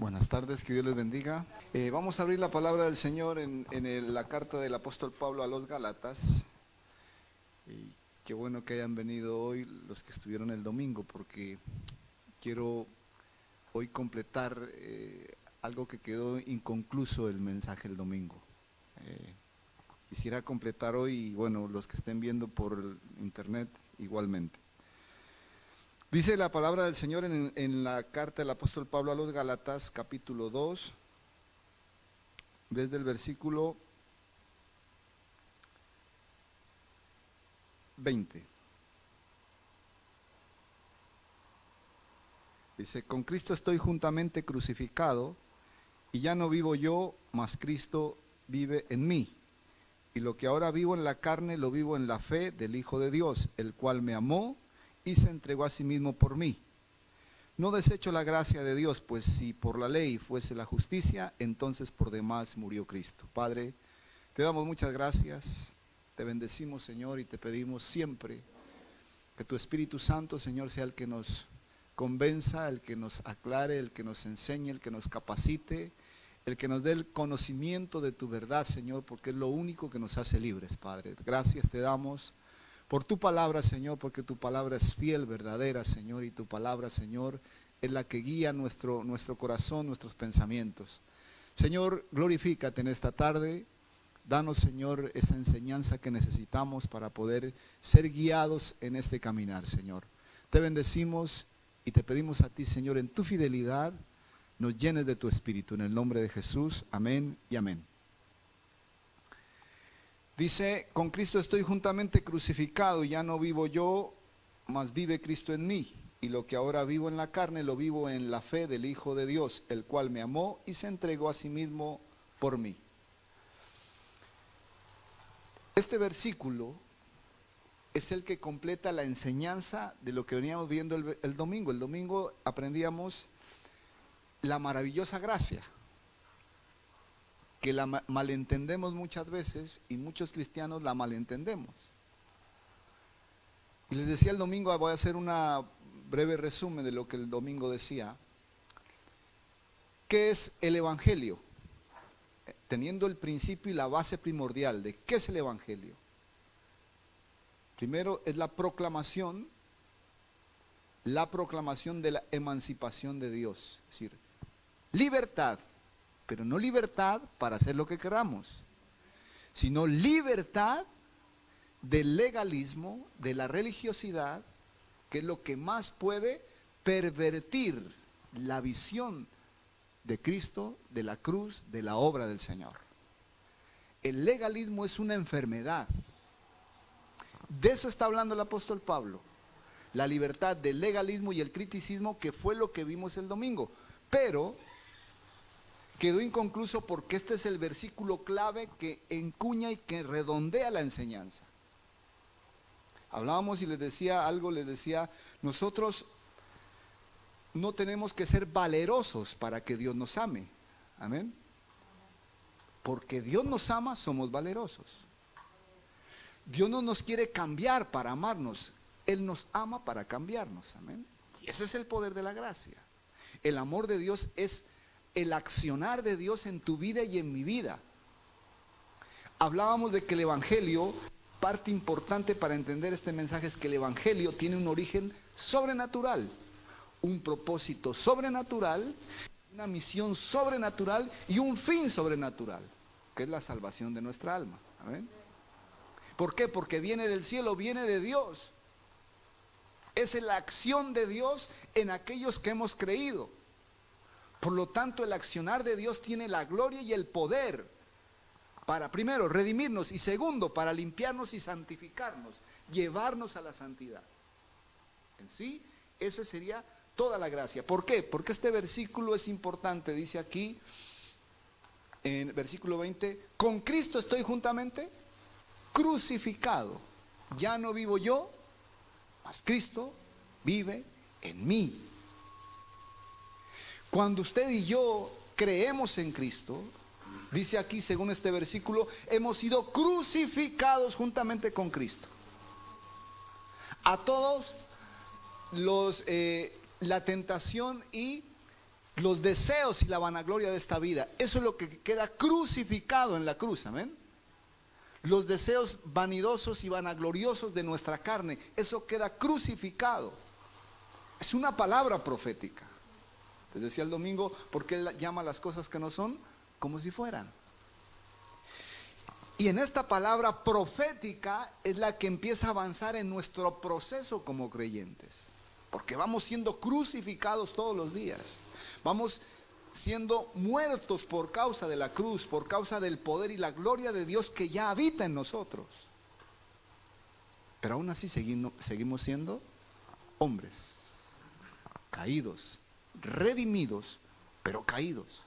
Buenas tardes, que Dios les bendiga. Vamos a abrir la palabra del Señor en la carta del apóstol Pablo a los Gálatas. Y qué bueno que hayan venido hoy los que estuvieron el domingo, porque quiero hoy completar algo que quedó inconcluso el mensaje el domingo. Quisiera completar hoy, y bueno, los que estén viendo por internet igualmente. Dice la palabra del Señor en la carta del apóstol Pablo a los Gálatas, capítulo 2, desde el versículo 20. Dice: con Cristo estoy juntamente crucificado, y ya no vivo yo, mas Cristo vive en mí. Y lo que ahora vivo en la carne, lo vivo en la fe del Hijo de Dios, el cual me amó y se entregó a sí mismo por mí. No desecho la gracia de Dios, pues si por la ley fuese la justicia, entonces por demás murió Cristo. Padre, te damos muchas gracias, te bendecimos, Señor, y te pedimos siempre que tu Espíritu Santo, Señor, sea el que nos convenza, el que nos aclare, el que nos enseñe, el que nos capacite, el que nos dé el conocimiento de tu verdad, Señor, porque es lo único que nos hace libres, Padre. Gracias te damos por tu palabra, Señor, porque tu palabra es fiel, verdadera, Señor, y tu palabra, Señor, es la que guía nuestro corazón, nuestros pensamientos. Señor, glorifícate en esta tarde. Danos, Señor, esa enseñanza que necesitamos para poder ser guiados en este caminar, Señor. Te bendecimos y te pedimos a ti, Señor, en tu fidelidad, nos llenes de tu Espíritu. En el nombre de Jesús, amén y amén. Dice: con Cristo estoy juntamente crucificado, ya no vivo yo, mas vive Cristo en mí. Y lo que ahora vivo en la carne, lo vivo en la fe del Hijo de Dios, el cual me amó y se entregó a sí mismo por mí. Este versículo es el que completa la enseñanza de lo que veníamos viendo el domingo. El domingo aprendíamos la maravillosa gracia, que la malentendemos muchas veces, y muchos cristianos la malentendemos. Y les decía el domingo, voy a hacer una breve resumen de lo que el domingo decía. ¿Qué es el Evangelio? Teniendo el principio y la base primordial de qué es el Evangelio. Primero es la proclamación de la emancipación de Dios. Es decir, libertad, pero no libertad para hacer lo que queramos, sino libertad del legalismo, de la religiosidad, que es lo que más puede pervertir la visión de Cristo, de la cruz, de la obra del Señor. El legalismo es una enfermedad. De eso está hablando el apóstol Pablo. La libertad del legalismo y el criticismo, que fue lo que vimos el domingo. Pero quedó inconcluso porque este es el versículo clave que encuña y que redondea la enseñanza. Hablábamos y les decía, nosotros no tenemos que ser valerosos para que Dios nos ame. Amén. Porque Dios nos ama, somos valerosos. Dios no nos quiere cambiar para amarnos, Él nos ama para cambiarnos. Amén. Y ese es el poder de la gracia. El amor de Dios es el accionar de Dios en tu vida y en mi vida. Hablábamos de que el Evangelio, parte importante para entender este mensaje, es que el Evangelio tiene un origen sobrenatural, un propósito sobrenatural, una misión sobrenatural y un fin sobrenatural, que es la salvación de nuestra alma. ¿Amén? ¿Por qué? Porque viene del cielo, viene de Dios. Es la acción de Dios en aquellos que hemos creído. Por lo tanto, el accionar de Dios tiene la gloria y el poder para, primero, redimirnos, y segundo, para limpiarnos y santificarnos, llevarnos a la santidad. En sí, esa sería toda la gracia. ¿Por qué? Porque este versículo es importante. Dice aquí, en versículo 20, con Cristo estoy juntamente crucificado. Ya no vivo yo, mas Cristo vive en mí. Cuando usted y yo creemos en Cristo, dice aquí, según este versículo, hemos sido crucificados juntamente con Cristo. A todos la tentación y los deseos y la vanagloria de esta vida. Eso es lo que queda crucificado en la cruz, amén. Los deseos vanidosos y vanagloriosos de nuestra carne, eso queda crucificado. Es una palabra profética. Les decía el domingo, porque él llama las cosas que no son como si fueran. Y en esta palabra profética es la que empieza a avanzar en nuestro proceso como creyentes. Porque vamos siendo crucificados todos los días. Vamos siendo muertos por causa de la cruz, por causa del poder y la gloria de Dios que ya habita en nosotros. Pero aún así seguimos siendo hombres caídos, redimidos, pero caídos.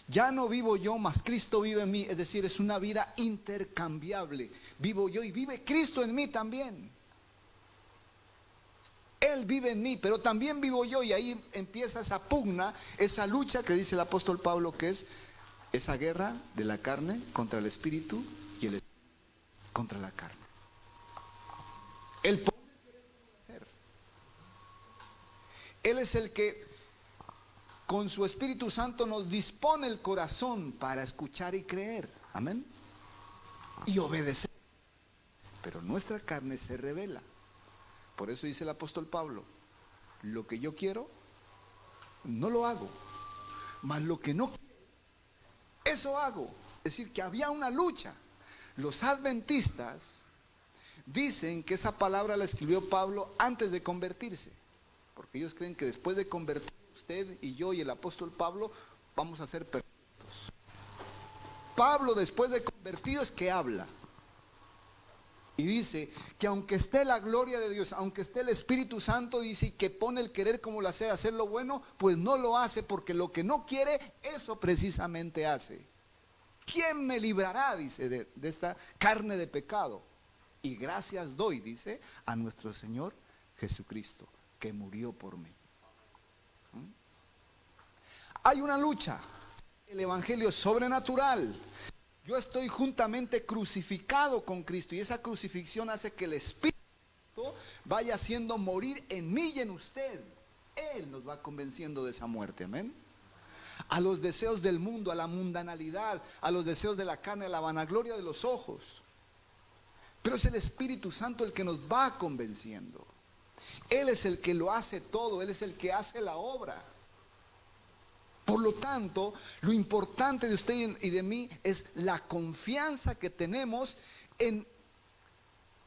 Ya no vivo yo, mas Cristo vive en mí. Es decir, es una vida intercambiable. Vivo yo y vive Cristo en mí también. Él vive en mí, pero también vivo yo. Y ahí empieza esa pugna, esa lucha que dice el apóstol Pablo, que es esa guerra de la carne contra el espíritu y el espíritu contra la carne. El poder hacer. Él es el que con su Espíritu Santo nos dispone el corazón para escuchar y creer. Amén. Y obedecer. Pero nuestra carne se revela. Por eso dice el apóstol Pablo, lo que yo quiero, no lo hago. Mas lo que no quiero, eso hago. Es decir, que había una lucha. Los adventistas dicen que esa palabra la escribió Pablo antes de convertirse. Porque ellos creen que después de convertirse, usted y yo y el apóstol Pablo vamos a ser perfectos. Pablo, después de convertido, es que habla y dice que aunque esté la gloria de Dios, aunque esté el Espíritu Santo, dice que pone el querer como el hacer lo bueno, pues no lo hace, porque lo que no quiere, eso precisamente hace. ¿Quién me librará, dice, de esta carne de pecado? Y gracias doy, dice, a nuestro Señor Jesucristo, que murió por mí. Hay una lucha. El evangelio es sobrenatural. Yo estoy juntamente crucificado con Cristo, y esa crucifixión hace que el Espíritu vaya haciendo morir en mí y en usted. Él nos va convenciendo de esa muerte, amén. A los deseos del mundo, a la mundanalidad, a los deseos de la carne, a la vanagloria de los ojos. Pero es el Espíritu Santo el que nos va convenciendo. Él es el que lo hace todo, Él es el que hace la obra. Por lo tanto, lo importante de usted y de mí es la confianza que tenemos en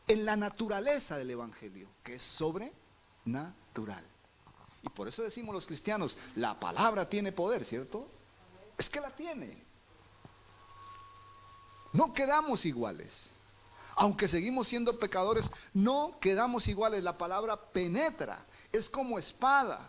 la naturaleza del evangelio, que es sobrenatural. Y por eso decimos los cristianos, la palabra tiene poder, ¿cierto? Es que la tiene. No quedamos iguales. Aunque seguimos siendo pecadores, no quedamos iguales. La palabra penetra, es como espada.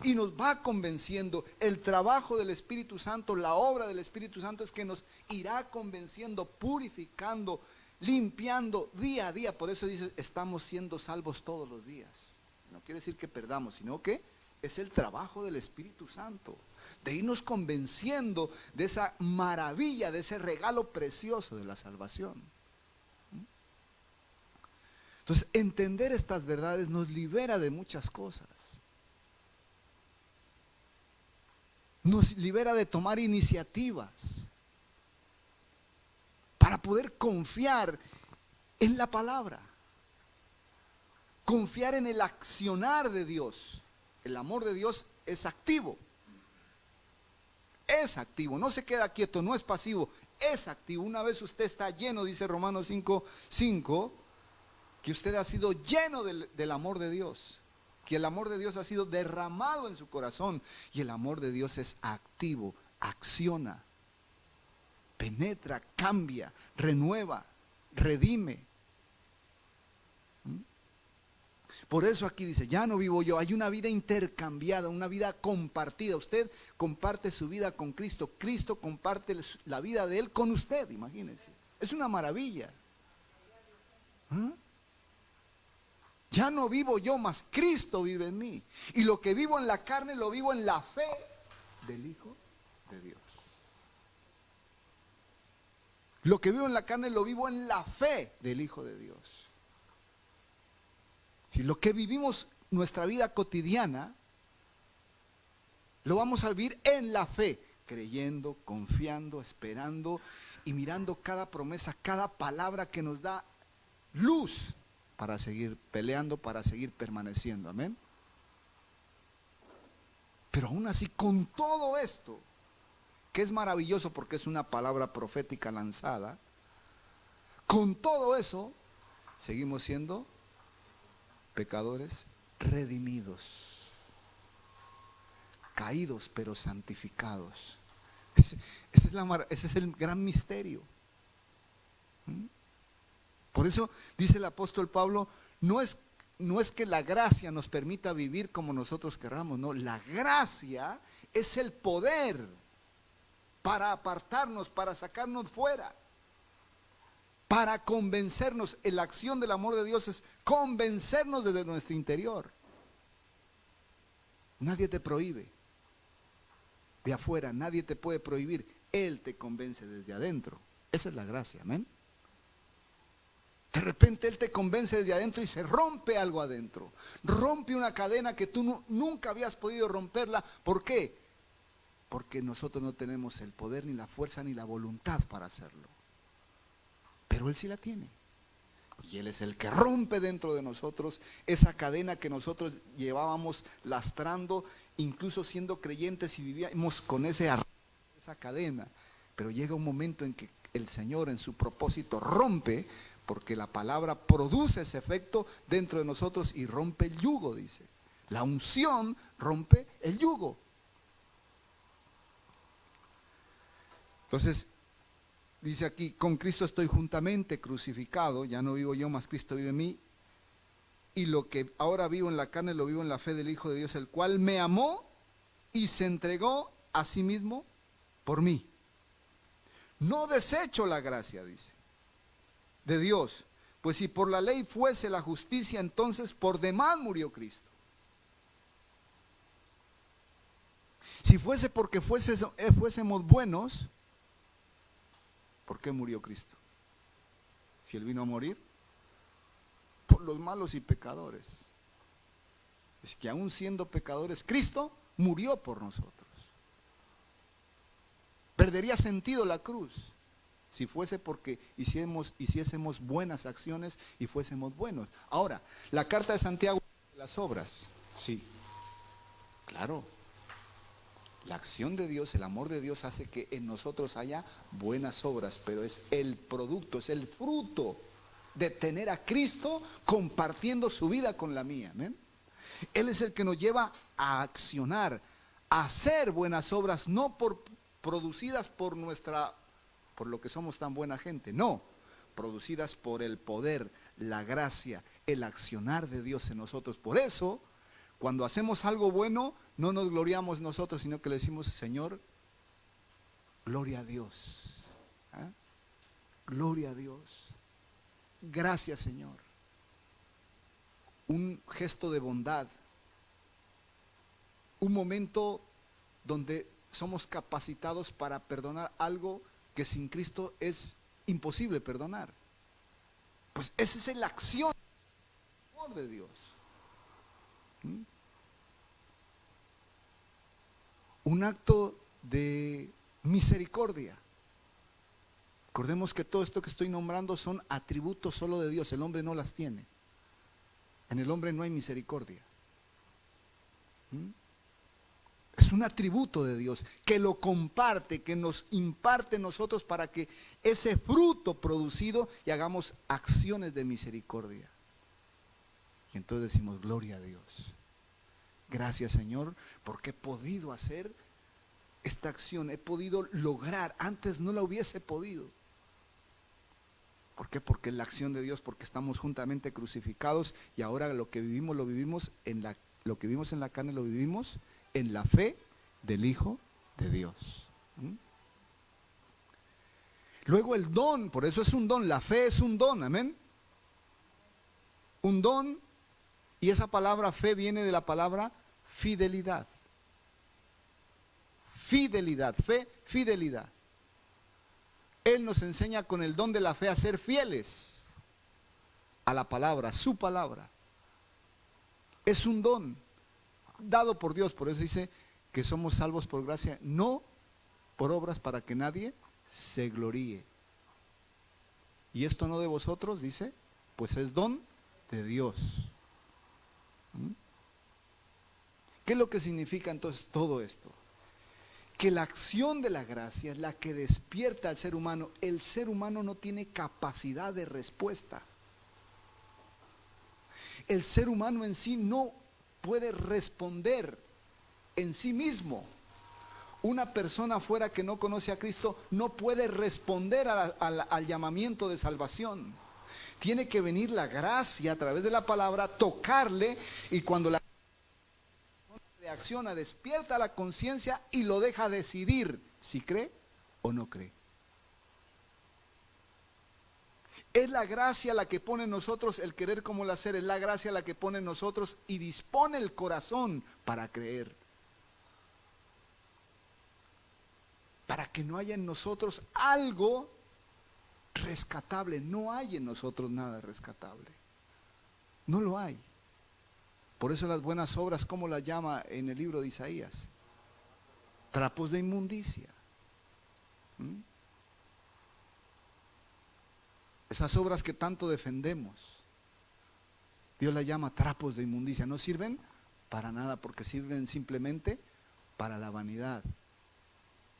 Y nos va convenciendo. El trabajo del Espíritu Santo, la obra del Espíritu Santo es que nos irá convenciendo, purificando, limpiando día a día. Por eso dice, estamos siendo salvos todos los días. No quiere decir que perdamos, sino que es el trabajo del Espíritu Santo, de irnos convenciendo de esa maravilla, de ese regalo precioso de la salvación. Entonces, entender estas verdades nos libera de muchas cosas. Nos libera de tomar iniciativas para poder confiar en la palabra, confiar en el accionar de Dios. El amor de Dios es activo, no se queda quieto, no es pasivo, es activo. Una vez usted está lleno, dice Romanos 5:5, que usted ha sido lleno del amor de Dios, que el amor de Dios ha sido derramado en su corazón, y el amor de Dios es activo, acciona, penetra, cambia, renueva, redime. Por eso aquí dice, ya no vivo yo, hay una vida intercambiada, una vida compartida. Usted comparte su vida con Cristo, Cristo comparte la vida de Él con usted, imagínense. Es una maravilla. Ya no vivo yo, mas Cristo vive en mí. Y lo que vivo en la carne, lo vivo en la fe del Hijo de Dios. Lo que vivo en la carne, lo vivo en la fe del Hijo de Dios. Si lo que vivimos nuestra vida cotidiana, lo vamos a vivir en la fe, creyendo, confiando, esperando y mirando cada promesa, cada palabra que nos da luz para seguir peleando, para seguir permaneciendo. Amén. Pero aún así, con todo esto, que es maravilloso porque es una palabra profética lanzada, con todo eso, seguimos siendo pecadores redimidos, caídos pero santificados. Ese es el gran misterio. Por eso dice el apóstol Pablo, no es que la gracia nos permita vivir como nosotros querramos, no, la gracia es el poder para apartarnos, para sacarnos fuera, para convencernos. La acción del amor de Dios es convencernos desde nuestro interior. Nadie te prohíbe de afuera, nadie te puede prohibir, Él te convence desde adentro. Esa es la gracia, amén. De repente Él te convence desde adentro y se rompe algo adentro. Rompe una cadena que tú nunca habías podido romperla. ¿Por qué? Porque nosotros no tenemos el poder, ni la fuerza, ni la voluntad para hacerlo. Pero Él sí la tiene. Y Él es el que rompe dentro de nosotros esa cadena que nosotros llevábamos lastrando, incluso siendo creyentes y vivíamos con esa cadena. Pero llega un momento en que el Señor en su propósito rompe, porque la palabra produce ese efecto dentro de nosotros y rompe el yugo, dice. La unción rompe el yugo. Entonces, dice aquí, con Cristo estoy juntamente crucificado, ya no vivo yo, mas Cristo vive en mí. Y lo que ahora vivo en la carne, lo vivo en la fe del Hijo de Dios, el cual me amó y se entregó a sí mismo por mí. No desecho la gracia, dice, de Dios, pues si por la ley fuese la justicia, entonces por demás murió Cristo. Si fuese porque fuésemos buenos, ¿por qué murió Cristo? Si Él vino a morir por los malos y pecadores. Es que aún siendo pecadores, Cristo murió por nosotros. Perdería sentido la cruz si fuese porque hiciésemos buenas acciones y fuésemos buenos. Ahora, la carta de Santiago, las obras, sí, claro. La acción de Dios, el amor de Dios hace que en nosotros haya buenas obras, pero es el producto, es el fruto de tener a Cristo compartiendo su vida con la mía. ¿Amén? Él es el que nos lleva a accionar, a hacer buenas obras, no producidas por lo que somos tan buena gente, no, producidas por el poder, la gracia, el accionar de Dios en nosotros. Por eso, cuando hacemos algo bueno, no nos gloriamos nosotros, sino que le decimos, Señor, gloria a Dios. ¿Eh? Gloria a Dios. Gracias, Señor. Un gesto de bondad. Un momento donde somos capacitados para perdonar algo que sin Cristo es imposible perdonar. Pues esa es la acción de Dios. Un acto de misericordia. Recordemos que todo esto que estoy nombrando son atributos solo de Dios. El hombre no las tiene. En el hombre no hay misericordia. Es un atributo de Dios que lo comparte, que nos imparte nosotros para que ese fruto producido y hagamos acciones de misericordia. Y entonces decimos, gloria a Dios. Gracias, Señor, porque he podido hacer esta acción, he podido lograr, antes no la hubiese podido. ¿Por qué? Porque es la acción de Dios, porque estamos juntamente crucificados y ahora lo que vivimos lo vivimos lo que vivimos en la carne lo vivimos en la fe del Hijo de Dios. Luego el don, por eso es un don, la fe es un don, amén. Un don, y esa palabra fe viene de la palabra fidelidad. Fidelidad, fe, fidelidad. Él nos enseña con el don de la fe a ser fieles a la palabra, su palabra. Es un don dado por Dios. Por eso dice que somos salvos por gracia, no por obras, para que nadie se gloríe. Y esto no de vosotros, dice, pues es don de Dios. ¿Mm? ¿Qué es lo que significa entonces todo esto? Que la acción de la gracia es la que despierta al ser humano. El ser humano no tiene capacidad de respuesta. El ser humano en sí no puede responder en sí mismo. Una persona afuera que no conoce a Cristo no puede responder al llamamiento de salvación. Tiene que venir la gracia a través de la palabra, tocarle, y cuando la reacciona, despierta la conciencia y lo deja decidir si cree o no cree. Es la gracia la que pone en nosotros el querer como el hacer. Es la gracia la que pone en nosotros y dispone el corazón para creer. Para que no haya en nosotros algo rescatable. No hay en nosotros nada rescatable. No lo hay. Por eso las buenas obras, ¿cómo las llama en el libro de Isaías? Trapos de inmundicia. ¿Mm? Esas obras que tanto defendemos, Dios las llama trapos de inmundicia. No sirven para nada, porque sirven simplemente para la vanidad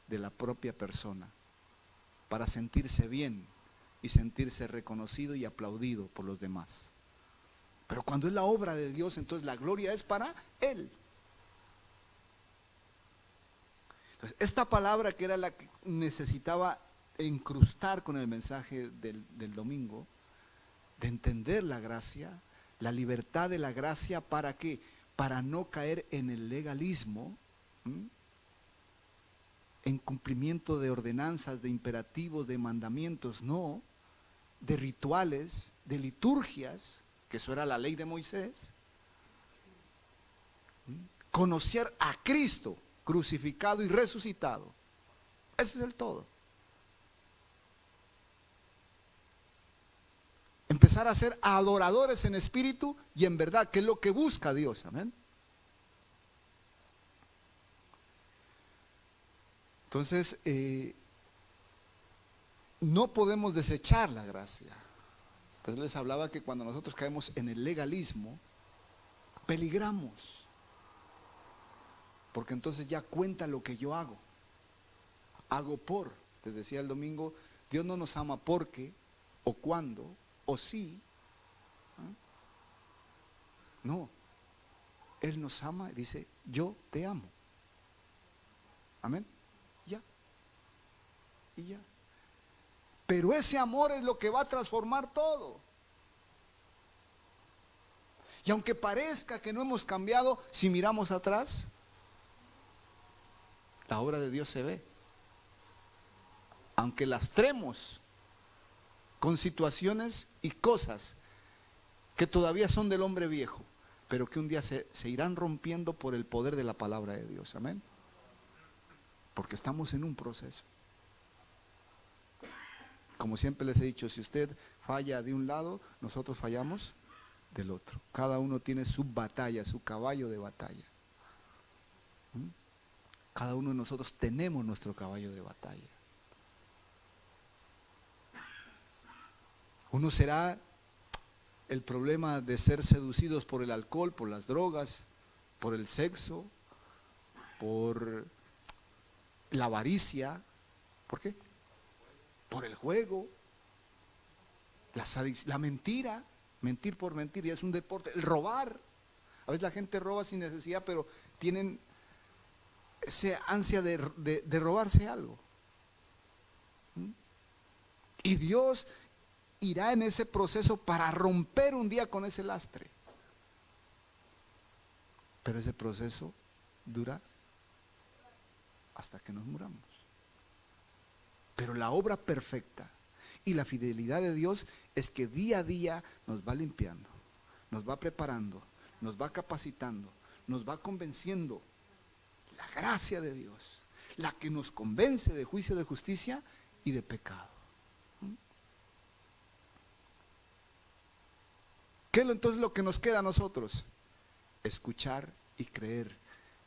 de la propia persona, para sentirse bien y sentirse reconocido y aplaudido por los demás. Pero cuando es la obra de Dios, entonces la gloria es para Él. Entonces, esta palabra, que era la que necesitaba incrustar con el mensaje del domingo, de entender la gracia, la libertad de la gracia, ¿para qué? Para no caer en el legalismo, en cumplimiento de ordenanzas, de imperativos, de mandamientos, no, de rituales, de liturgias, que eso era la ley de Moisés. Conocer a Cristo crucificado y resucitado. Ese es el todo. Empezar a ser adoradores en espíritu y en verdad, que es lo que busca Dios. Amén. Entonces, no podemos desechar la gracia. Pues les hablaba que cuando nosotros caemos en el legalismo, peligramos. Porque entonces ya cuenta lo que yo hago. Hago por. Les decía el domingo, Dios no nos ama porque, o cuando, o sí. No. Él nos ama y dice, yo te amo. Amén. Ya. Y ya. Pero ese amor es lo que va a transformar todo. Y aunque parezca que no hemos cambiado, si miramos atrás, la obra de Dios se ve. Aunque lastremos con situaciones y cosas que todavía son del hombre viejo, pero que un día se irán rompiendo por el poder de la palabra de Dios. Amén. Porque estamos en un proceso. Como siempre les he dicho, si usted falla de un lado, nosotros fallamos del otro. Cada uno tiene su batalla, su caballo de batalla. Cada uno de nosotros tenemos nuestro caballo de batalla. Uno será el problema de ser seducidos por el alcohol, por las drogas, por el sexo, por la avaricia. ¿Por qué? Por el juego, la mentira, mentir por mentir, ya es un deporte. El robar, a veces la gente roba sin necesidad, pero tienen esa ansia de robarse algo. Y Dios irá en ese proceso para romper un día con ese lastre. Pero ese proceso dura hasta que nos muramos. Pero la obra perfecta y la fidelidad de Dios es que día a día nos va limpiando, nos va preparando, nos va capacitando, nos va convenciendo. La gracia de Dios, la que nos convence de juicio, de justicia y de pecado. ¿Qué es entonces lo que nos queda a nosotros? escuchar y creer,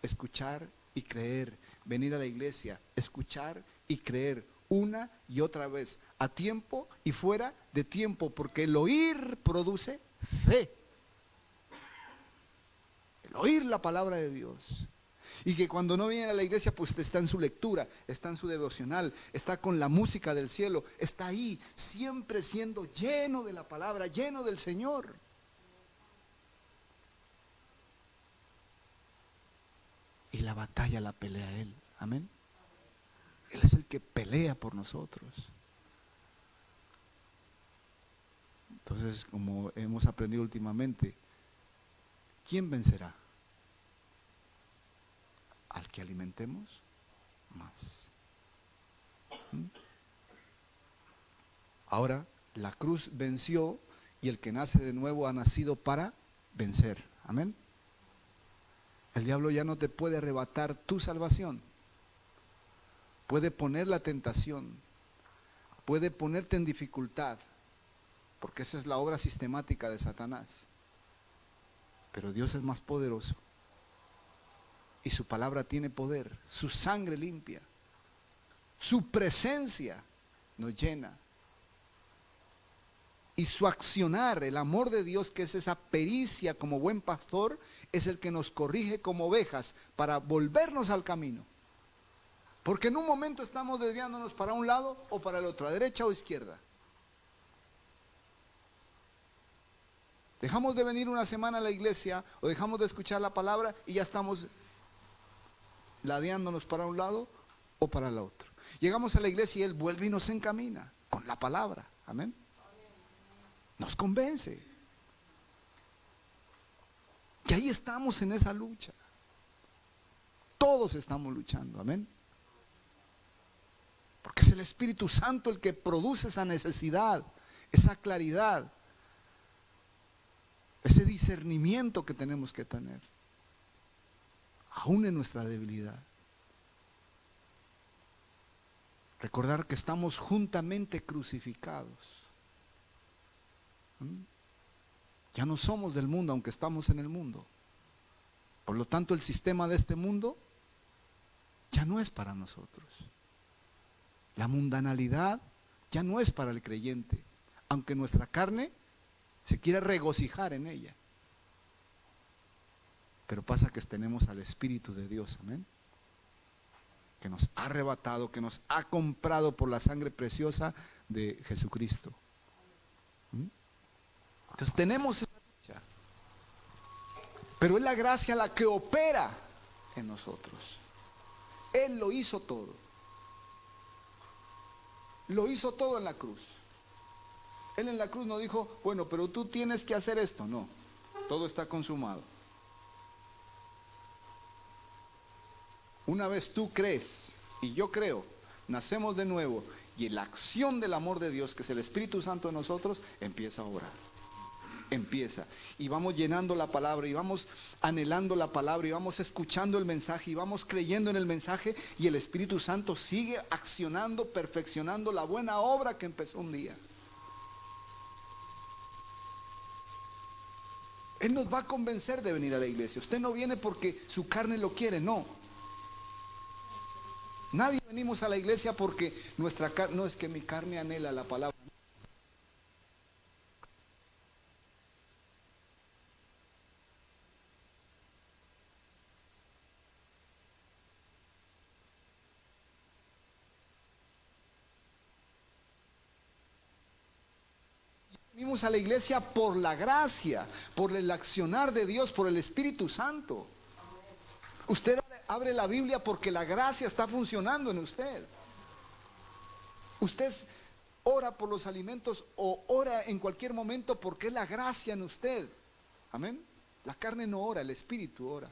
escuchar y creer, venir a la iglesia, escuchar y creer una y otra vez, a tiempo y fuera de tiempo, porque el oír produce fe. El oír la palabra de Dios. Y que cuando no viene a la iglesia, pues está en su lectura, está en su devocional, está con la música del cielo, está ahí, siempre siendo lleno de la palabra, lleno del Señor. Y la batalla la pelea Él. Amén. Él es el que pelea por nosotros. Entonces, como hemos aprendido últimamente, ¿quién vencerá? Al que alimentemos más. Ahora, la cruz venció y el que nace de nuevo ha nacido para vencer. Amén. El diablo ya no te puede arrebatar tu salvación. Puede poner la tentación, puede ponerte en dificultad, porque esa es la obra sistemática de Satanás. Pero Dios es más poderoso. Y su palabra tiene poder, su sangre limpia, su presencia nos llena. Y su accionar, el amor de Dios, que es esa pericia como buen pastor, es el que nos corrige como ovejas para volvernos al camino. Porque en un momento estamos desviándonos para un lado o para el otro, a derecha o izquierda. Dejamos de venir una semana a la iglesia o dejamos de escuchar la palabra y ya estamos ladeándonos para un lado o para el otro. Llegamos a la iglesia y Él vuelve y nos encamina con la palabra. Amén. Nos convence. Y ahí estamos en esa lucha. Todos estamos luchando. Amén. Porque es el Espíritu Santo el que produce esa necesidad, esa claridad, ese discernimiento que tenemos que tener, aún en nuestra debilidad. Recordar que estamos juntamente crucificados. Ya no somos del mundo, aunque estamos en el mundo. Por lo tanto, el sistema de este mundo ya no es para nosotros. La mundanalidad ya no es para el creyente, aunque nuestra carne se quiera regocijar en ella. Pero pasa que tenemos al Espíritu de Dios, amén, que nos ha arrebatado, que nos ha comprado por la sangre preciosa de Jesucristo. Entonces tenemos esa lucha, pero es la gracia la que opera en nosotros. Él lo hizo todo. Lo hizo todo en la cruz. Él en la cruz no dijo, bueno, pero tú tienes que hacer esto. No, todo está consumado. Una vez tú crees y yo creo, nacemos de nuevo y la acción del amor de Dios, que es el Espíritu Santo en nosotros, empieza a obrar. Empieza y vamos llenando la palabra y vamos anhelando la palabra y vamos escuchando el mensaje y vamos creyendo en el mensaje, y el Espíritu Santo sigue accionando, perfeccionando la buena obra que empezó un día. Él nos va a convencer de venir a la iglesia. Usted no viene porque su carne lo quiere, no. Nadie venimos a la iglesia porque nuestra carne, no, es que mi carne anhela la palabra. Venimos a la iglesia por la gracia, por el accionar de Dios, por el Espíritu Santo. Usted abre la Biblia porque la gracia está funcionando en usted. Usted ora por los alimentos o ora en cualquier momento porque es la gracia en usted. Amén. La carne no ora, el Espíritu ora.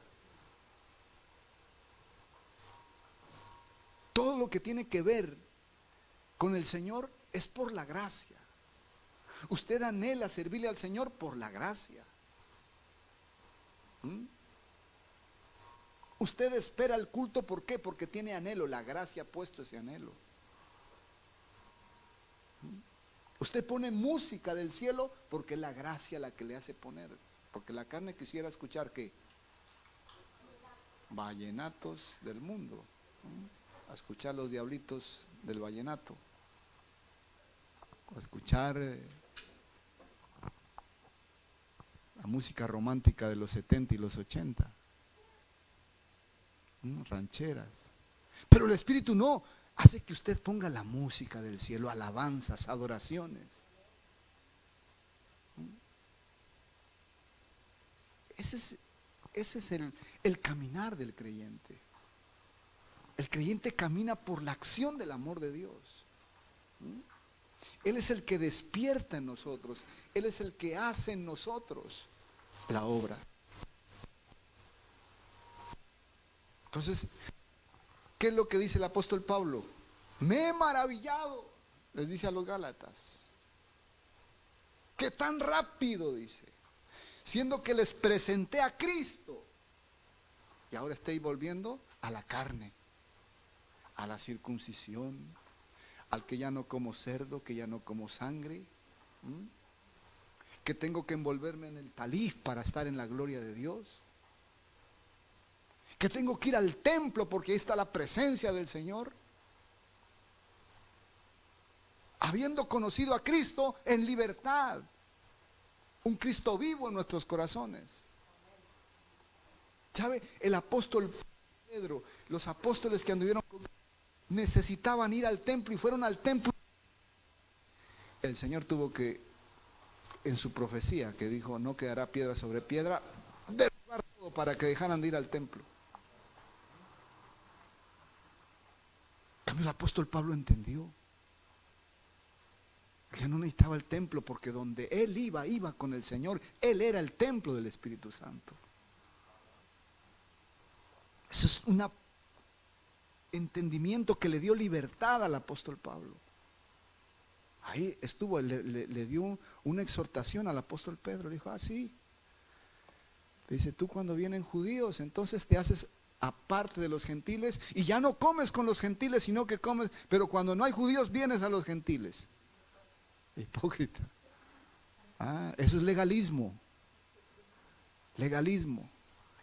Todo lo que tiene que ver con el Señor es por la gracia. Usted anhela servirle al Señor por la gracia. Usted espera el culto, ¿por qué? Porque tiene anhelo, la gracia ha puesto ese anhelo. Usted pone música del cielo porque es la gracia la que le hace poner. Porque la carne quisiera escuchar ¿qué? vallenatos del mundo, a escuchar los diablitos del vallenato, a escuchar la música romántica de los 70 y los 80, rancheras. Pero el Espíritu no, hace que usted ponga la música del cielo, alabanzas, adoraciones. Ese es el caminar del creyente. El creyente camina por la acción del amor de Dios. Él es el que despierta en nosotros. Él es el que hace en nosotros la obra. Entonces, ¿qué es lo que dice el apóstol Pablo? Me he maravillado, les dice a los Gálatas. Que tan rápido, dice, siendo que les presenté a Cristo, y ahora estáis volviendo a la carne, a la circuncisión, al que ya no como cerdo, que ya no como sangre, que tengo que envolverme en el talís para estar en la gloria de Dios, que tengo que ir al templo porque ahí está la presencia del Señor. Habiendo conocido a Cristo en libertad, un Cristo vivo en nuestros corazones. ¿Sabe? El apóstol Pedro, los apóstoles que anduvieron necesitaban ir al templo y fueron al templo. El Señor tuvo que, en su profecía que dijo no quedará piedra sobre piedra, derribar todo para que dejaran de ir al templo. En cambio el apóstol Pablo entendió. Ya no necesitaba el templo porque donde él iba con el Señor. Él era el templo del Espíritu Santo. Eso es un entendimiento que le dio libertad al apóstol Pablo. Ahí estuvo, le dio una exhortación al apóstol Pedro. Le dijo, sí. Le dice, tú cuando vienen judíos, entonces te haces aparte de los gentiles y ya no comes con los gentiles, sino que comes, pero cuando no hay judíos vienes a los gentiles. Hipócrita. Eso es legalismo. Legalismo.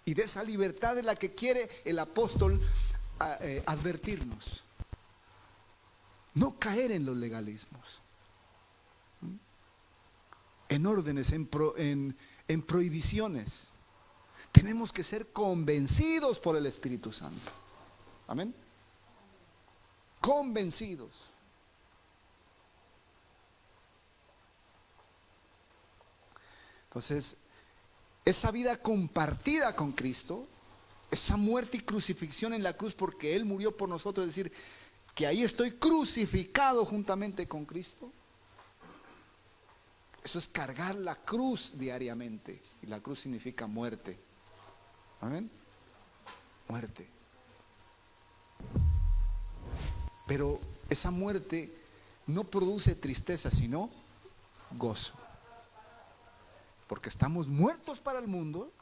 Y de esa libertad es la que quiere el apóstol advertirnos. No caer en los legalismos. En órdenes, en prohibiciones. Tenemos que ser convencidos por el Espíritu Santo. Amén. Convencidos. Entonces, esa vida compartida con Cristo, esa muerte y crucifixión en la cruz porque Él murió por nosotros, es decir, que ahí estoy crucificado juntamente con Cristo. Eso es cargar la cruz diariamente. Y la cruz significa muerte. Amén. Muerte. Pero esa muerte no produce tristeza, sino gozo. Porque estamos muertos para el mundo,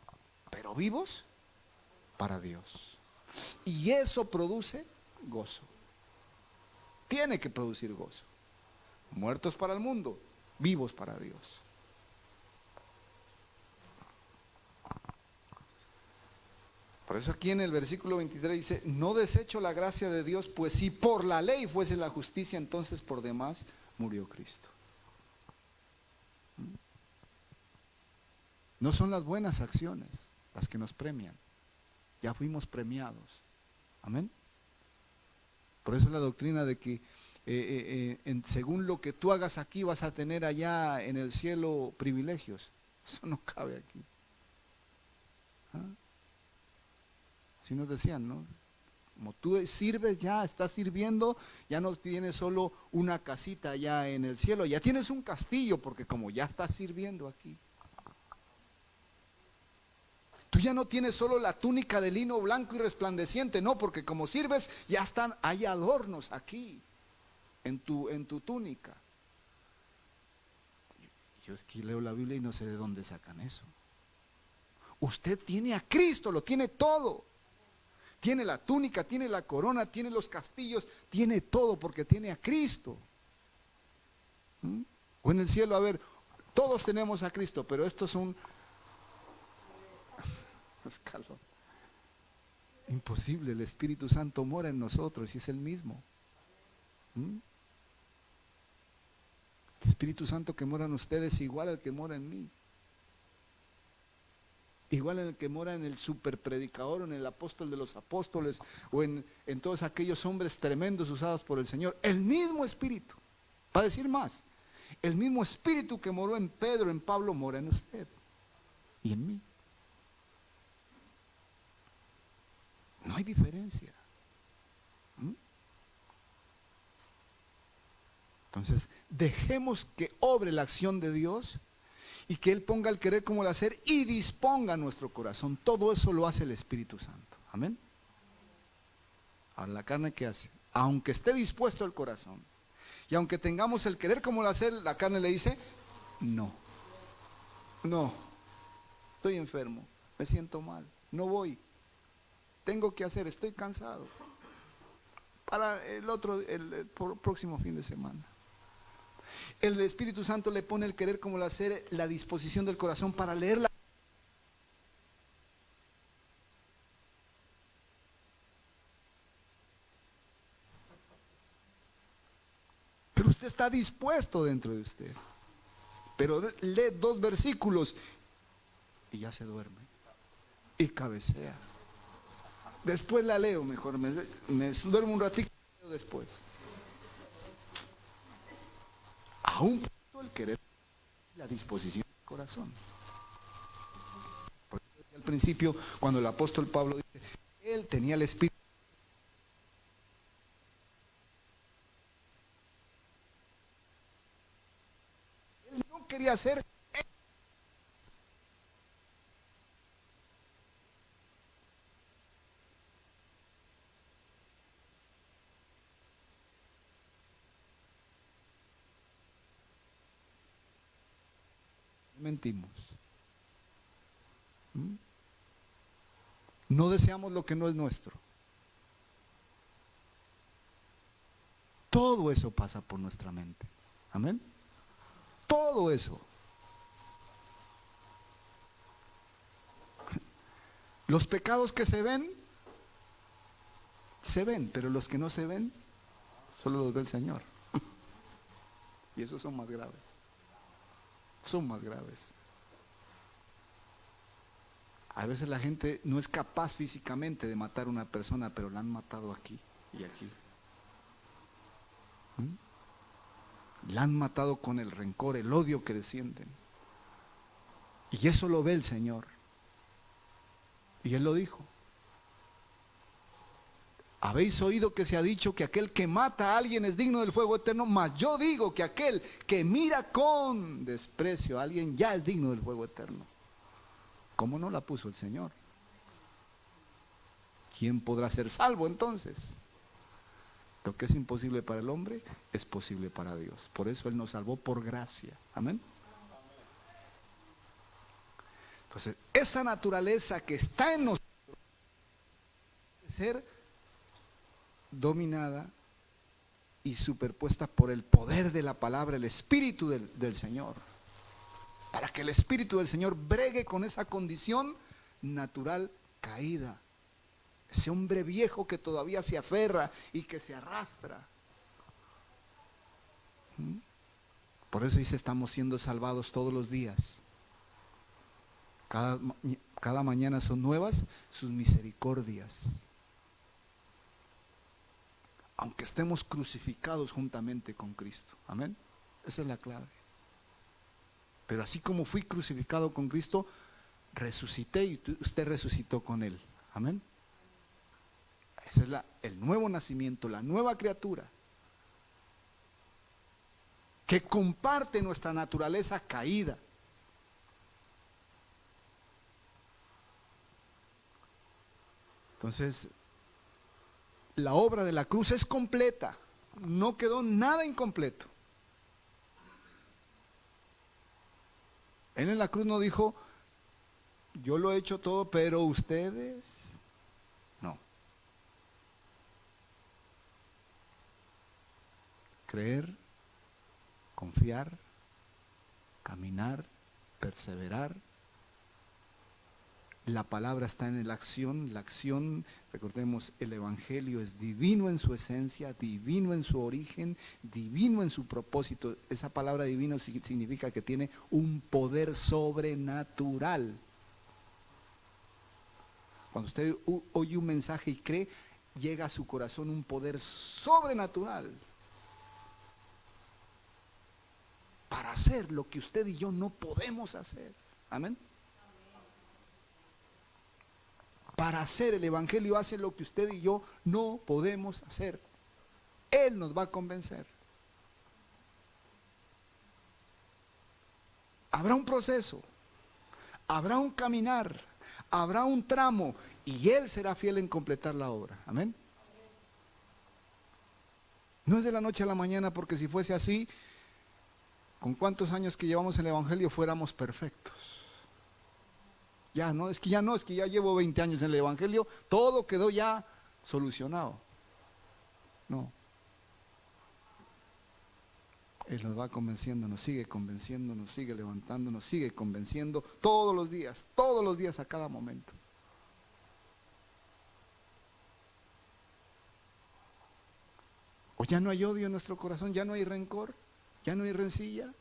pero vivos para Dios. Y eso produce gozo. Tiene que producir gozo. Muertos para el mundo, vivos para Dios. Por eso aquí en el versículo 23 dice, no desecho la gracia de Dios, pues si por la ley fuese la justicia, entonces por demás murió Cristo. No son las buenas acciones las que nos premian. Ya fuimos premiados. Amén. Por eso es la doctrina de que según lo que tú hagas aquí vas a tener allá en el cielo privilegios. Eso no cabe aquí. Así nos decían, ¿no? Como tú sirves ya, estás sirviendo, ya no tienes solo una casita allá en el cielo, ya tienes un castillo porque como ya estás sirviendo aquí. Tú ya no tienes solo la túnica de lino blanco y resplandeciente, no, porque como sirves ya hay adornos aquí en tu túnica. Yo es que leo la Biblia y no sé de dónde sacan eso. Usted tiene a Cristo, lo tiene todo. Tiene la túnica, tiene la corona, tiene los castillos, tiene todo porque tiene a Cristo. O en el cielo, a ver, todos tenemos a Cristo, pero esto es un escalón. Imposible, el Espíritu Santo mora en nosotros y es el mismo. ¿Mm? El Espíritu Santo que mora en ustedes es igual al que mora en mí. Igual en el que mora en el superpredicador, en el apóstol de los apóstoles, o en todos aquellos hombres tremendos usados por el Señor. El mismo Espíritu. Para decir más, el mismo Espíritu que moró en Pedro, en Pablo, mora en usted y en mí. No hay diferencia. ¿Mm? Entonces, dejemos que obre la acción de Dios y que Él ponga el querer como el hacer y disponga nuestro corazón. Todo eso lo hace el Espíritu Santo. Amén. Ahora, la carne, ¿qué hace? Aunque esté dispuesto el corazón y aunque tengamos el querer como el hacer, la carne le dice, no, no, estoy enfermo, me siento mal, no voy, tengo que hacer, estoy cansado. Para el próximo fin de semana. El Espíritu Santo le pone el querer como el hacer, la disposición del corazón para leerla. Pero usted está dispuesto dentro de usted. Pero lee 2 versículos y ya se duerme. Y cabecea. Después la leo mejor, me duermo un ratito y leo después. Aún el querer, la disposición del corazón. Porque al principio, cuando el apóstol Pablo dice, él tenía el Espíritu. Él no quería hacer. Mentimos. ¿Mm? No deseamos lo que no es nuestro. Todo eso pasa por nuestra mente. Amén. Todo eso. Los pecados que se ven, pero los que no se ven, solo los ve el Señor. Y esos son más graves. Son más graves. A veces la gente no es capaz físicamente de matar a una persona, pero la han matado aquí y aquí. ¿Mm? La han matado con el rencor, el odio que le sienten. Y eso lo ve el Señor. Y Él lo dijo. Habéis oído que se ha dicho que aquel que mata a alguien es digno del fuego eterno, mas yo digo que aquel que mira con desprecio a alguien ya es digno del fuego eterno. ¿Cómo no la puso el Señor? ¿Quién podrá ser salvo entonces? Lo que es imposible para el hombre es posible para Dios. Por eso Él nos salvó por gracia. Amén. Entonces, esa naturaleza que está en nosotros debe ser dominada y superpuesta por el poder de la palabra, el Espíritu del Señor. Para que el Espíritu del Señor bregue con esa condición natural caída. Ese hombre viejo que todavía se aferra y que se arrastra. Por eso dice, estamos siendo salvados todos los días. Cada mañana son nuevas sus misericordias. Aunque estemos crucificados juntamente con Cristo. Amén. Esa es la clave. Pero así como fui crucificado con Cristo, resucité y usted resucitó con Él. Amén. Ese es el nuevo nacimiento, la nueva criatura. Que comparte nuestra naturaleza caída. Entonces, la obra de la cruz es completa. No quedó nada incompleto. Él en la cruz no dijo, yo lo he hecho todo, pero ustedes no. Creer, confiar, caminar, perseverar, La palabra está en la acción, recordemos, el Evangelio es divino en su esencia, divino en su origen, divino en su propósito. Esa palabra divino significa que tiene un poder sobrenatural. Cuando usted oye un mensaje y cree, llega a su corazón un poder sobrenatural para hacer lo que usted y yo no podemos hacer. Amén. Para hacer el Evangelio hace lo que usted y yo no podemos hacer. Él nos va a convencer. Habrá un proceso, habrá un caminar, habrá un tramo y Él será fiel en completar la obra. Amén. No es de la noche a la mañana, porque si fuese así, con cuántos años que llevamos en el Evangelio fuéramos perfectos. Ya no, es que ya llevo 20 años en el Evangelio, todo quedó ya solucionado. No. Él nos va convenciendo, nos sigue levantando, nos sigue convenciendo todos los días, a cada momento. O ya no hay odio en nuestro corazón, ya no hay rencor, ya no hay rencilla,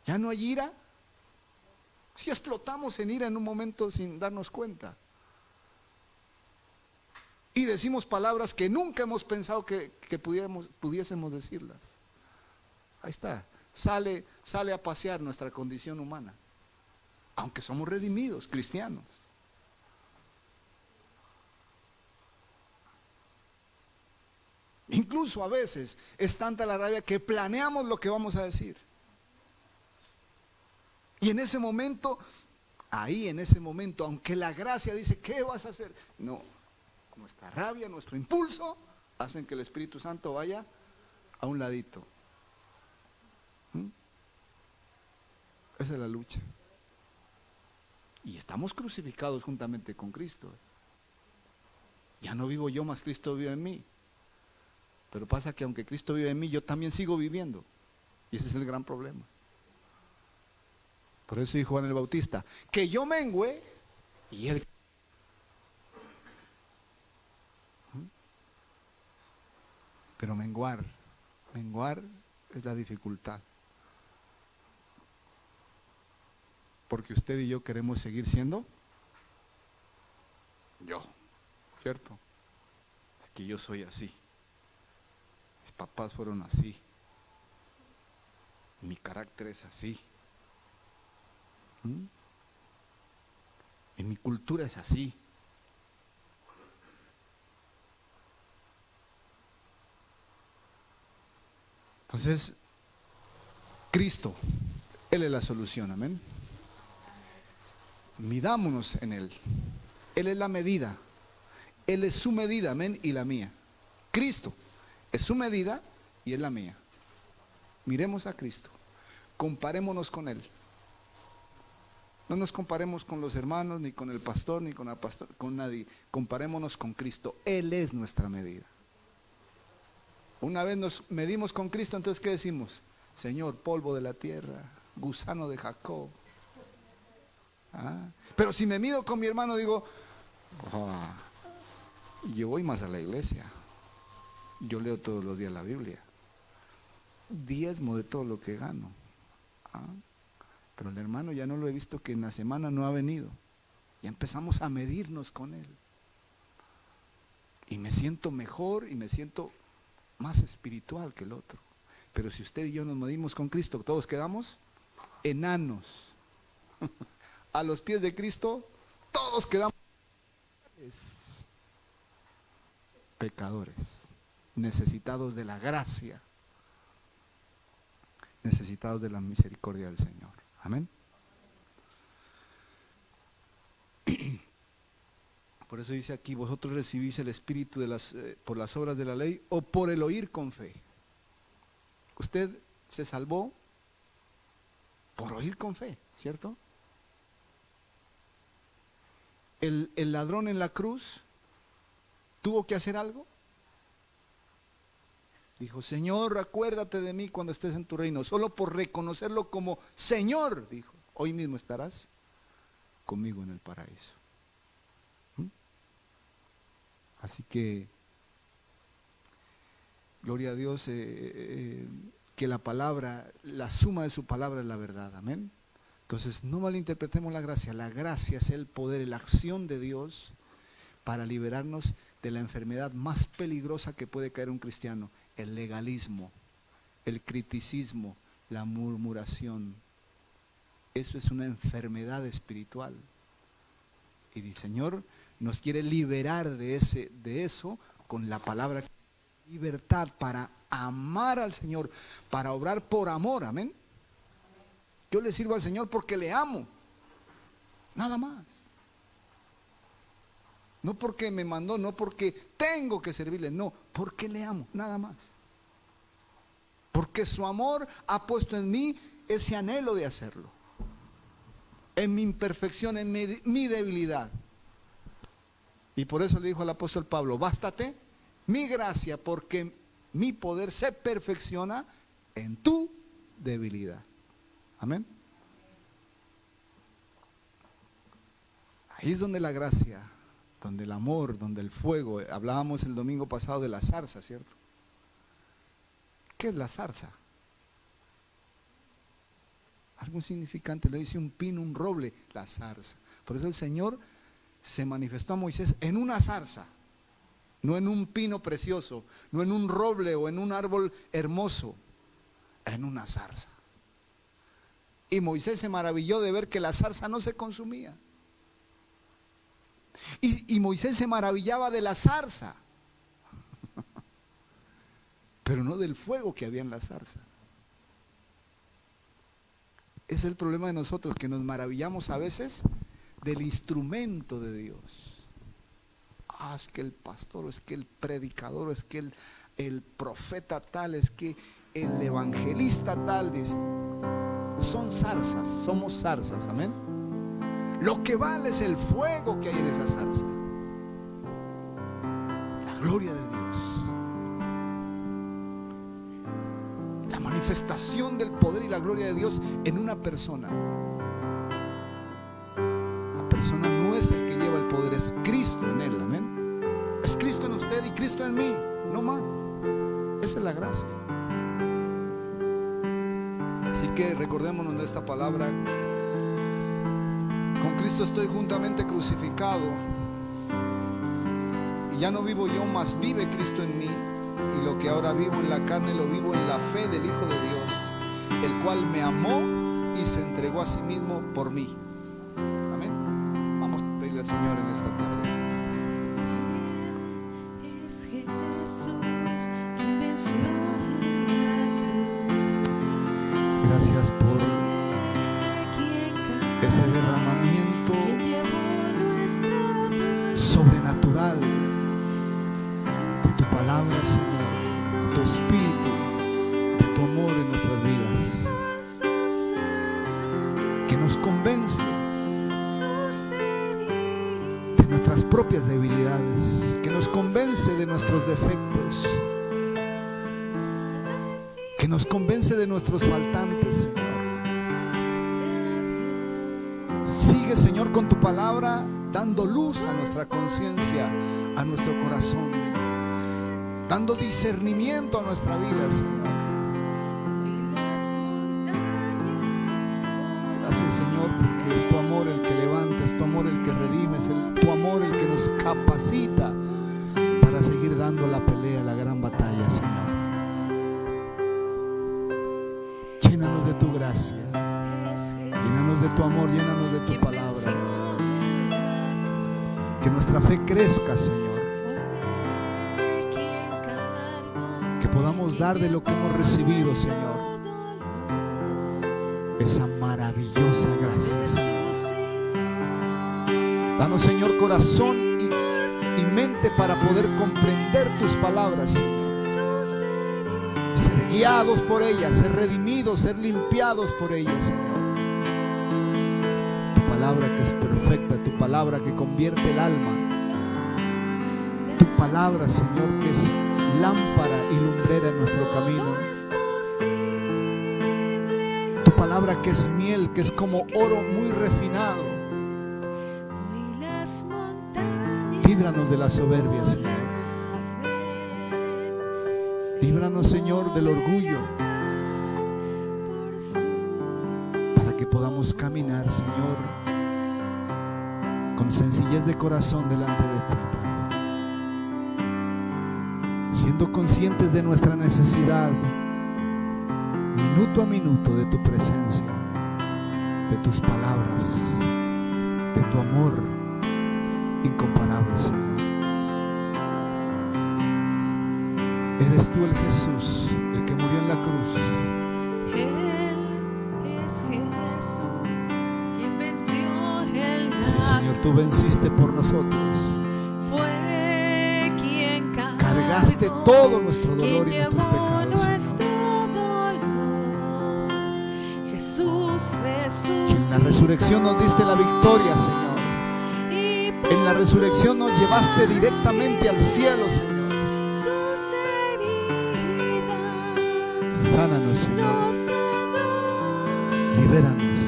ya no hay ira. Si explotamos en ira en un momento sin darnos cuenta. Y decimos palabras que nunca hemos pensado que pudiésemos decirlas. Ahí está. Sale a pasear nuestra condición humana. Aunque somos redimidos, cristianos. Incluso a veces es tanta la rabia que planeamos lo que vamos a decir. Y en ese momento, aunque la gracia dice, ¿qué vas a hacer? No, nuestra rabia, nuestro impulso, hacen que el Espíritu Santo vaya a un ladito. Esa es la lucha. Y estamos crucificados juntamente con Cristo. Ya no vivo yo, más Cristo vive en mí. Pero pasa que aunque Cristo vive en mí, yo también sigo viviendo. Y ese es el gran problema. Por eso dijo Juan el Bautista, que yo mengüe y Él. Pero menguar es la dificultad. Porque usted y yo queremos seguir siendo yo, ¿cierto? Es que yo soy así. Mis papás fueron así. Mi carácter es así. En mi cultura es así. Entonces, Cristo, Él es la solución, amén. Midámonos en Él. Él es la medida. Él es su medida, amén, y la mía. Cristo es su medida y es la mía. Miremos a Cristo. Comparémonos con Él. No nos comparemos con los hermanos, ni con el pastor, ni con la pastora, con nadie. Comparémonos con Cristo. Él es nuestra medida. Una vez nos medimos con Cristo, entonces ¿qué decimos? Señor, polvo de la tierra, gusano de Jacob. Pero si me mido con mi hermano, digo, yo voy más a la iglesia. Yo leo todos los días la Biblia. Diezmo de todo lo que gano. Pero el hermano ya no lo he visto, que en la semana no ha venido. Ya empezamos a medirnos con él. Y me siento mejor y me siento más espiritual que el otro. Pero si usted y yo nos medimos con Cristo, todos quedamos enanos. A los pies de Cristo, todos quedamos pecadores, necesitados de la gracia, necesitados de la misericordia del Señor. Amén. Por eso dice aquí, vosotros recibís el Espíritu por las obras de la ley o por el oír con fe. Usted se salvó por oír con fe, ¿cierto? El ladrón en la cruz tuvo que hacer algo. Dijo, Señor, acuérdate de mí cuando estés en tu reino. Solo por reconocerlo como Señor, dijo, hoy mismo estarás conmigo en el paraíso. Así que, gloria a Dios, que la palabra, la suma de su palabra es la verdad, amén. Entonces, no malinterpretemos la gracia. La gracia es el poder, la acción de Dios para liberarnos de la enfermedad más peligrosa que puede caer un cristiano: el legalismo, el criticismo, la murmuración. Eso es una enfermedad espiritual. Y el Señor nos quiere liberar de eso con la palabra. Libertad para amar al Señor, para obrar por amor, amén. Yo le sirvo al Señor porque le amo, nada más. No porque me mandó, no porque tengo que servirle, no, porque le amo, nada más. Porque su amor ha puesto en mí ese anhelo de hacerlo, en mi imperfección, en mi debilidad. Y por eso le dijo al apóstol Pablo: bástate mi gracia, porque mi poder se perfecciona en tu debilidad. Amén. Ahí es donde la gracia, donde el amor, donde el fuego. Hablábamos el domingo pasado de la zarza, ¿cierto? ¿Qué es la zarza? Algo insignificante, le dice un pino, un roble, la zarza. Por eso el Señor se manifestó a Moisés en una zarza, no en un pino precioso, no en un roble o en un árbol hermoso, en una zarza. Y Moisés se maravilló de ver que la zarza no se consumía. Y Moisés se maravillaba de la zarza, pero no del fuego que había en la zarza. Es el problema de nosotros, que nos maravillamos a veces del instrumento de Dios. Es que el pastor, es que el predicador, es que el profeta tal, es que el evangelista tal, dice. Son zarzas, somos zarzas, amén. Lo que vale es el fuego que hay en esa zarza, la gloria de Dios, la manifestación del poder y la gloria de Dios en una persona. La persona no es el que lleva el poder, es Cristo en él, amén. Es Cristo en usted y Cristo en mí, no más. Esa es la gracia. Así que recordémonos de esta palabra: con Cristo estoy juntamente crucificado, y ya no vivo yo, mas vive Cristo en mí. Y lo que ahora vivo en la carne, lo vivo en la fe del Hijo de Dios, el cual me amó y se entregó a sí mismo por mí. Amén. Vamos a pedirle al Señor en esta tarde. Es Jesús quien venció. Gracias por ese derramamiento sobrenatural de tu palabra, Señor, de tu espíritu, de tu amor en nuestras vidas, que nos convence de nuestras propias debilidades, que nos convence de nuestros defectos, que nos convence de nuestros faltantes, Señor. Sigue, Señor, con tu palabra dando luz a nuestra conciencia, a nuestro corazón, dando discernimiento a nuestra vida, Señor. Gracias, Señor, porque es tu amor el que levanta, es tu amor el que redime, es tu amor el que nos capacita para seguir dando la pelea, la gran batalla, Señor. Llénanos de tu gracia, llénanos de tu amor, llénanos de tu palabra. Que nuestra fe crezca, Señor. Que podamos dar de lo que hemos recibido, Señor, esa maravillosa gracia, Señor. Danos, Señor, corazón y mente para poder comprender tus palabras, Señor. Ser guiados por ellas, ser redimidos, ser limpiados por ellas, Señor. Tu palabra que es perfecta, tu palabra que convierte el alma, tu palabra, Señor, que es lámpara y lumbrera en nuestro camino, tu palabra que es miel, que es como oro muy refinado, Líbranos de la soberbia, Señor. Líbranos, Señor, del orgullo, para que podamos caminar, Señor, con sencillez de corazón delante de ti, Padre, siendo conscientes de nuestra necesidad, minuto a minuto, de tu presencia, de tus palabras, de tu amor incomparable, Señor. Eres tú el Jesús, el que murió en la cruz. Él es Jesús, quien venció en la Sí, Señor, tú venciste por nosotros. Fue quien Cargaste todo nuestro dolor y nuestros pecados, nuestro dolor. Jesús resucitó. Y en la resurrección nos diste la victoria, Señor. En la resurrección nos llevaste directamente al cielo, Señor. Sánanos, Señor. Libéranos.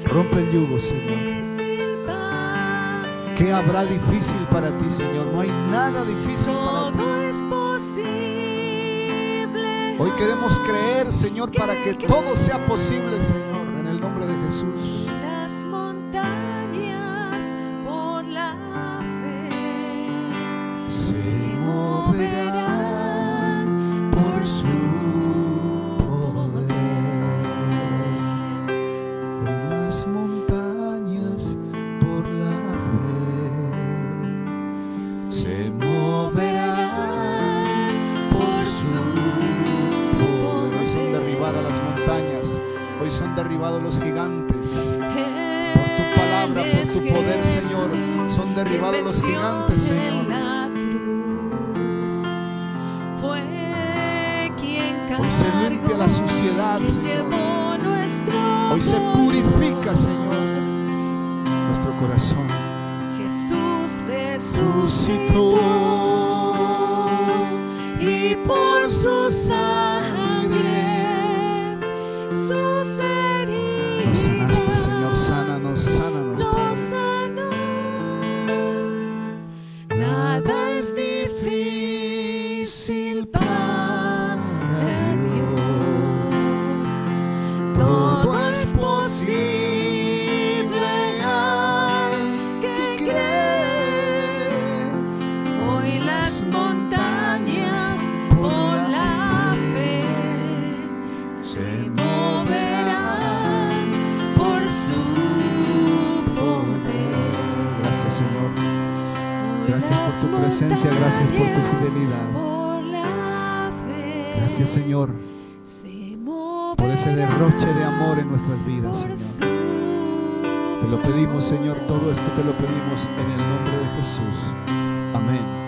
Rompe el yugo, Señor. ¿Qué habrá difícil para ti, Señor? No hay nada difícil para ti. Hoy queremos creer, Señor, para que todo sea posible, Señor, en el nombre de Jesús. Las montañas por la fe Se moverán por su poder. En las montañas por la fe se moverán por su poder. Hoy son derribadas las montañas, hoy son derribados los gigantes. Por tu palabra, por tu poder, Señor, son derribados los gigantes, Señor. Hoy se limpia la suciedad, Señor. Hoy se purifica, Señor, nuestro corazón. Jesús resucitó y por su sangre, sus heridas, Nos sanaste, Señor. Sánanos, sánanos, nos Padre. sanó. Nada es difícil para Dios. Todo es posible al que cree. Hoy las montañas por la fe se moverán por su poder. Gracias, Señor. Hoy Gracias por tu las presencia, gracias por tu montañas fidelidad. por la fe Gracias, Señor, se por ese moverán derroche de amor en nuestras vidas, por Señor. su Te lo pedimos, Señor, todo esto te lo pedimos en el nombre de Jesús. Amén.